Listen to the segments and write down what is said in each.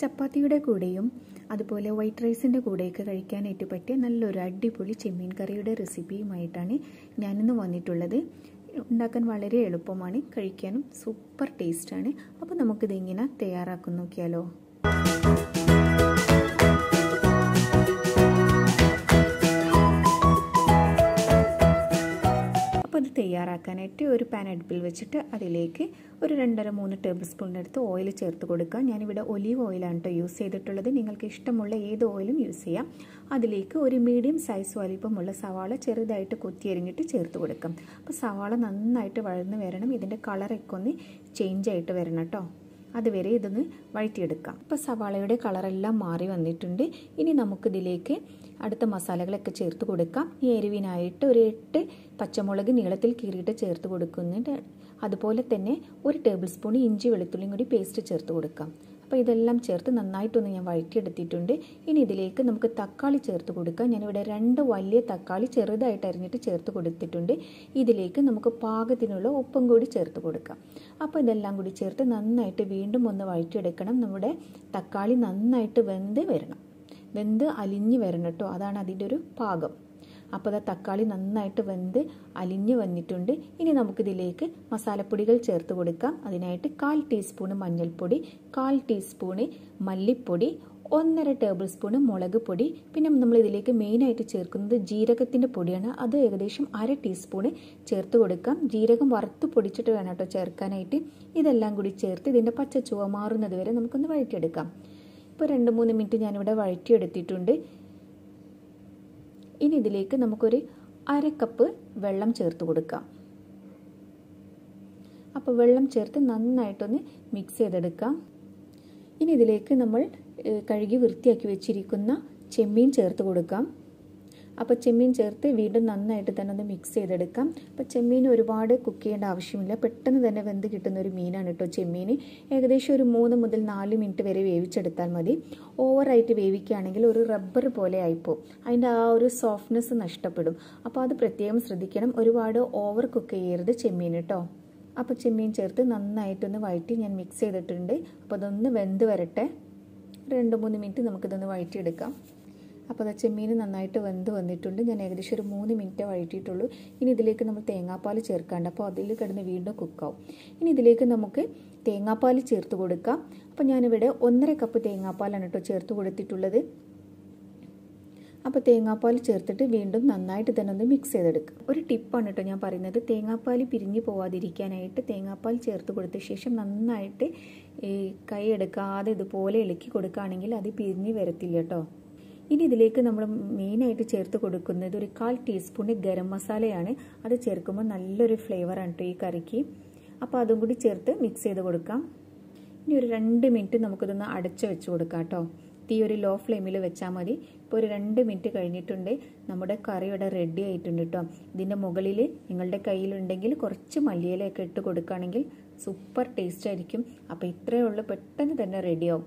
ചപ്പാത്തിയുടെ കൂടെയും അതുപോലെ വൈറ്റ് റൈസിൻ്റെ കൂടെയൊക്കെ കഴിക്കാനായിട്ട് പറ്റിയ നല്ലൊരു അടിപൊളി ചെമ്മീൻ കറിയുടെ റെസിപ്പിയുമായിട്ടാണ് ഞാനിന്ന് വന്നിട്ടുള്ളത്. ഉണ്ടാക്കാൻ വളരെ എളുപ്പമാണ്, കഴിക്കാനും സൂപ്പർ ടേസ്റ്റാണ്. അപ്പോൾ നമുക്കിത് എങ്ങനെ തയ്യാറാക്കാൻ നോക്കിയാലോ. അപ്പോൾ ഇത് തയ്യാറാക്കാനായിട്ട് ഒരു പാൻ അടുപ്പിൽ വെച്ചിട്ട് അതിലേക്ക് ഒരു 2-3 ടേബിൾ സ്പൂണിനടുത്ത് ഓയിൽ ചേർത്ത് കൊടുക്കുക. ഞാനിവിടെ ഒലീവ് ഓയിലാണ് കേട്ടോ യൂസ് ചെയ്തിട്ടുള്ളത്. നിങ്ങൾക്ക് ഇഷ്ടമുള്ള ഏത് ഓയിലും യൂസ് ചെയ്യാം. അതിലേക്ക് ഒരു മീഡിയം സൈസ് വലിപ്പമുള്ള സവാള ചെറുതായിട്ട് കൊത്തിയരിഞ്ഞിട്ട് ചേർത്ത് കൊടുക്കാം. അപ്പോൾ സവാള നന്നായിട്ട് വഴന്ന് വരണം, ഇതിൻ്റെ കളറൊക്കെ ഒന്ന് ചേഞ്ച് ആയിട്ട് വരണം കേട്ടോ. അതുവരെ ഇതൊന്ന് വഴറ്റിയെടുക്കാം. ഇപ്പോൾ സവാളയുടെ കളറെല്ലാം മാറി വന്നിട്ടുണ്ട്. ഇനി നമുക്കിതിലേക്ക് അടുത്ത മസാലകളൊക്കെ ചേർത്ത് കൊടുക്കാം. ഈ എരിവിനായിട്ട് ഒരു 8 പച്ചമുളക് നീളത്തിൽ കീറിയിട്ട് ചേർത്ത് കൊടുക്കുന്നുണ്ട്. അതുപോലെ തന്നെ ഒരു ടേബിൾ സ്പൂൺ ഇഞ്ചി വെളുത്തുള്ളിയും കൂടി പേസ്റ്റ് ചേർത്ത് കൊടുക്കാം. അപ്പോൾ ഇതെല്ലാം ചേർത്ത് നന്നായിട്ടൊന്ന് ഞാൻ വഴറ്റിയെടുത്തിട്ടുണ്ട്. ഇനി ഇതിലേക്ക് നമുക്ക് തക്കാളി ചേർത്ത് കൊടുക്കാം. ഞാനിവിടെ 2 വലിയ തക്കാളി ചെറുതായിട്ട് അരിഞ്ഞിട്ട് ചേർത്ത് കൊടുത്തിട്ടുണ്ട്. ഇതിലേക്ക് നമുക്ക് പാകത്തിനുള്ള ഉപ്പും കൂടി ചേർത്ത് കൊടുക്കാം. അപ്പോൾ ഇതെല്ലാം കൂടി ചേർത്ത് നന്നായിട്ട് വീണ്ടും ഒന്ന് വഴറ്റിയെടുക്കണം. നമ്മുടെ തക്കാളി നന്നായിട്ട് വെന്ത് അലിഞ്ഞ് വരണം കേട്ടോ, അതാണ് അതിൻ്റെ ഒരു പാകം. അപ്പോൾ തക്കാളി നന്നായിട്ട് വെന്ത് അലിഞ്ഞ് വന്നിട്ടുണ്ട്. ഇനി നമുക്കിതിലേക്ക് മസാലപ്പൊടികൾ ചേർത്ത് കൊടുക്കാം. അതിനായിട്ട് 1/4 ടീസ്പൂൺ മഞ്ഞൾപ്പൊടി, 1/4 ടീസ്പൂൺ മല്ലിപ്പൊടി, 1.5 ടേബിൾ സ്പൂൺ മുളക് പൊടി, പിന്നെ നമ്മൾ ഇതിലേക്ക് മെയിനായിട്ട് ചേർക്കുന്നത് ജീരകത്തിൻ്റെ പൊടിയാണ്. അത് ഏകദേശം 1/2 ടീസ്പൂൺ ചേർത്ത് കൊടുക്കാം. ജീരകം വറുത്ത് പൊടിച്ചിട്ട് വേണം കേട്ടോ ചേർക്കാനായിട്ട്. ഇതെല്ലാം കൂടി ചേർത്ത് ഇതിൻ്റെ പച്ച ചുവ മാറുന്നത് വരെ നമുക്കൊന്ന് വഴറ്റിയെടുക്കാം. ഇപ്പോൾ 2-3 മിനിറ്റ് ഞാനിവിടെ വഴറ്റിയെടുത്തിട്ടുണ്ട്. ഇനി ഇതിലേക്ക് നമുക്കൊരു 1/2 കപ്പ് വെള്ളം ചേർത്ത് കൊടുക്കാം. അപ്പോൾ വെള്ളം ചേർത്ത് നന്നായിട്ടൊന്ന് മിക്സ് ചെയ്തെടുക്കാം. ഇനി ഇതിലേക്ക് നമ്മൾ കഴുകി വൃത്തിയാക്കി വെച്ചിരിക്കുന്ന ചെമ്മീൻ ചേർത്ത് കൊടുക്കാം. അപ്പോൾ ചെമ്മീൻ ചേർത്ത് വീണ്ടും നന്നായിട്ട് തന്നെ ഒന്ന് മിക്സ് ചെയ്തെടുക്കാം. അപ്പോൾ ചെമ്മീൻ ഒരുപാട് കുക്ക് ചെയ്യേണ്ട ആവശ്യമില്ല, പെട്ടെന്ന് തന്നെ വെന്ത് കിട്ടുന്ന ഒരു മീനാണ് കേട്ടോ ചെമ്മീൻ. ഏകദേശം ഒരു 3 മുതൽ 4 മിനിറ്റ് വരെ വേവിച്ചെടുത്താൽ മതി. ഓവറായിട്ട് വേവിക്കുകയാണെങ്കിൽ ഒരു റബ്ബർ പോലെ ആയിപ്പോവും, അതിൻ്റെ ആ ഒരു സോഫ്റ്റ്നെസ് നഷ്ടപ്പെടും. അപ്പോൾ അത് പ്രത്യേകം ശ്രദ്ധിക്കണം, ഒരുപാട് ഓവർ കുക്ക് ചെയ്യരുത് ചെമ്മീൻ കേട്ടോ. അപ്പോൾ ചെമ്മീൻ ചേർത്ത് നന്നായിട്ടൊന്ന് വഴറ്റി ഞാൻ മിക്സ് ചെയ്തിട്ടുണ്ട്. അപ്പോൾ അതൊന്ന് വെന്ത് വരട്ടെ. 2-3 മിനിറ്റ് നമുക്കിതൊന്ന് വഴറ്റിയെടുക്കാം. അപ്പോൾ അത് ചെമ്മീൻ നന്നായിട്ട് വെന്ത് വന്നിട്ടുണ്ട്. ഞാൻ ഏകദേശം ഒരു 3 മിനിറ്റ് വഴറ്റിയിട്ടുള്ളൂ. ഇനി ഇതിലേക്ക് നമ്മൾ തേങ്ങാപ്പാൽ ചേർക്കാണ്ട്, അപ്പോൾ അതിൽ കിടന്ന് വീണ്ടും കുക്കാവും. ഇനി ഇതിലേക്ക് നമുക്ക് തേങ്ങാപ്പാൽ ചേർത്ത് കൊടുക്കാം. അപ്പോൾ ഞാനിവിടെ 1.5 കപ്പ് തേങ്ങാപ്പാലാണ് കേട്ടോ ചേർത്ത് കൊടുത്തിട്ടുള്ളത്. അപ്പോൾ തേങ്ങാപ്പാൽ ചേർത്തിട്ട് വീണ്ടും നന്നായിട്ട് തന്നെ ഒന്ന് മിക്സ് ചെയ്തെടുക്കുക. ഒരു ടിപ്പാണ് കേട്ടോ ഞാൻ പറയുന്നത്, തേങ്ങാപ്പാൽ പിരിഞ്ഞു പോവാതിരിക്കാനായിട്ട് തേങ്ങാപ്പാൽ ചേർത്ത് കൊടുത്ത ശേഷം നന്നായിട്ട് കൈ എടുക്കാതെ ഇതുപോലെ ഇളക്കി കൊടുക്കുകയാണെങ്കിൽ അത് പിരിഞ്ഞ് വരത്തില്ല കേട്ടോ. ഇനി ഇതിലേക്ക് നമ്മൾ മെയിനായിട്ട് ചേർത്ത് കൊടുക്കുന്നത് ഒരു 1/4 ടീസ്പൂൺ ഗരം മസാലയാണ്. അത് ചേർക്കുമ്പോൾ നല്ലൊരു ഫ്ലേവറാണ് കേട്ടോ ഈ കറിക്ക്. അപ്പോൾ അതും കൂടി ചേർത്ത് മിക്സ് ചെയ്ത് കൊടുക്കാം. ഇനി ഒരു 2 മിനിറ്റ് നമുക്കിതൊന്ന് അടച്ചു വെച്ച് കൊടുക്കാം കേട്ടോ. തീ ഒരു ലോ ഫ്ലെയിമിൽ വെച്ചാൽ മതി. ഇപ്പോൾ ഒരു 2 മിനിറ്റ് കഴിഞ്ഞിട്ടുണ്ട്. നമ്മുടെ കറി ഇവിടെ റെഡി ആയിട്ടുണ്ട് കേട്ടോ. ഇതിൻ്റെ മുകളിൽ നിങ്ങളുടെ കയ്യിലുണ്ടെങ്കിൽ കുറച്ച് മല്ലിയിലയൊക്കെ ഇട്ട് കൊടുക്കുകയാണെങ്കിൽ സൂപ്പർ ടേസ്റ്റ് ആയിരിക്കും. അപ്പോൾ ഇത്രയേ ഉള്ളൂ, പെട്ടെന്ന് തന്നെ റെഡിയാവും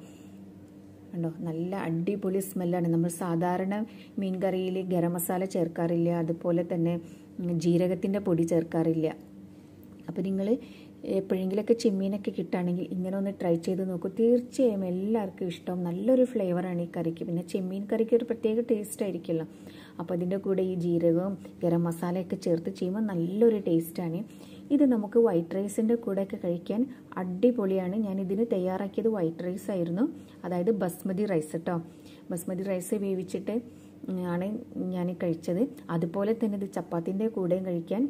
കണ്ടോ. നല്ല അടിപൊളി സ്മെല്ലാണ്. നമ്മൾ സാധാരണ മീൻ കറിയിൽ ഗരം മസാല ചേർക്കാറില്ല, അതുപോലെ തന്നെ ജീരകത്തിൻ്റെ പൊടി ചേർക്കാറില്ല. അപ്പോൾ നിങ്ങൾ എപ്പോഴെങ്കിലൊക്കെ ചെമ്മീനൊക്കെ കിട്ടുകയാണെങ്കിൽ ഇങ്ങനെ ഒന്ന് ട്രൈ ചെയ്ത് നോക്കൂ. തീർച്ചയായും എല്ലാവർക്കും ഇഷ്ടം. നല്ലൊരു ഫ്ലേവറാണ് ഈ കറിക്ക്. പിന്നെ ചെമ്മീൻ കറിക്ക് ഒരു പ്രത്യേക ടേസ്റ്റ് ആയിരിക്കുമല്ലോ. അപ്പോൾ അതിൻ്റെ കൂടെ ഈ ജീരകവും ഗരം മസാലയൊക്കെ ചേർത്ത് ചെയ്യുമ്പോൾ നല്ലൊരു ടേസ്റ്റാണ്. ഇത് നമുക്ക് വൈറ്റ് റൈസിൻ്റെ കൂടെയൊക്കെ കഴിക്കാൻ അടിപൊളിയാണ്. ഞാൻ ഇതിന് തയ്യാറാക്കിയത് വൈറ്റ് റൈസ് ആയിരുന്നു, അതായത് ബസ്മതി റൈസ് കേട്ടോ. ബസ്മതി റൈസ് വേവിച്ചിട്ട് ആണ് ഞാൻ കഴിച്ചത്. അതുപോലെ തന്നെ ഇത് ചപ്പാത്തിൻ്റെ കൂടെയും കഴിക്കാൻ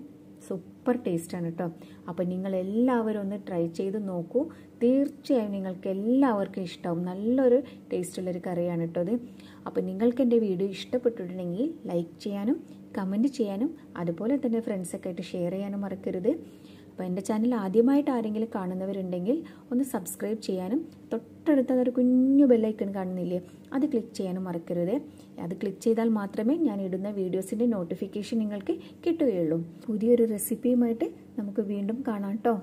സൂപ്പർ ടേസ്റ്റാണ് കേട്ടോ. അപ്പോൾ നിങ്ങളെല്ലാവരും ഒന്ന് ട്രൈ ചെയ്ത് നോക്കൂ. തീർച്ചയായും നിങ്ങൾക്ക് എല്ലാവർക്കും ഇഷ്ടമാവും. നല്ലൊരു ടേസ്റ്റുള്ളൊരു കറിയാണ് കേട്ടോ അത്. അപ്പോൾ നിങ്ങൾക്ക് എൻ്റെ വീഡിയോ ഇഷ്ടപ്പെട്ടിട്ടുണ്ടെങ്കിൽ ലൈക്ക് ചെയ്യാനും കമൻറ്റ് ചെയ്യാനും അതുപോലെ തന്നെ ഫ്രണ്ട്സൊക്കെ ആയിട്ട് ഷെയർ ചെയ്യാനും മറക്കരുത്. അപ്പോൾ എൻ്റെ ചാനൽ ആദ്യമായിട്ട് ആരെങ്കിലും കാണുന്നവരുണ്ടെങ്കിൽ ഒന്ന് സബ്സ്ക്രൈബ് ചെയ്യാനും തൊട്ടടുത്ത ഒരു കുഞ്ഞു ബെല്ലൈക്കൺ കാണുന്നില്ലേ, അത് ക്ലിക്ക് ചെയ്യാനും മറക്കരുത്. അത് ക്ലിക്ക് ചെയ്താൽ മാത്രമേ ഞാൻ ഇടുന്ന വീഡിയോസിൻ്റെ നോട്ടിഫിക്കേഷൻ നിങ്ങൾക്ക് കിട്ടുകയുള്ളൂ. പുതിയൊരു റെസിപ്പിയുമായിട്ട് നമുക്ക് വീണ്ടും കാണാം കേട്ടോ.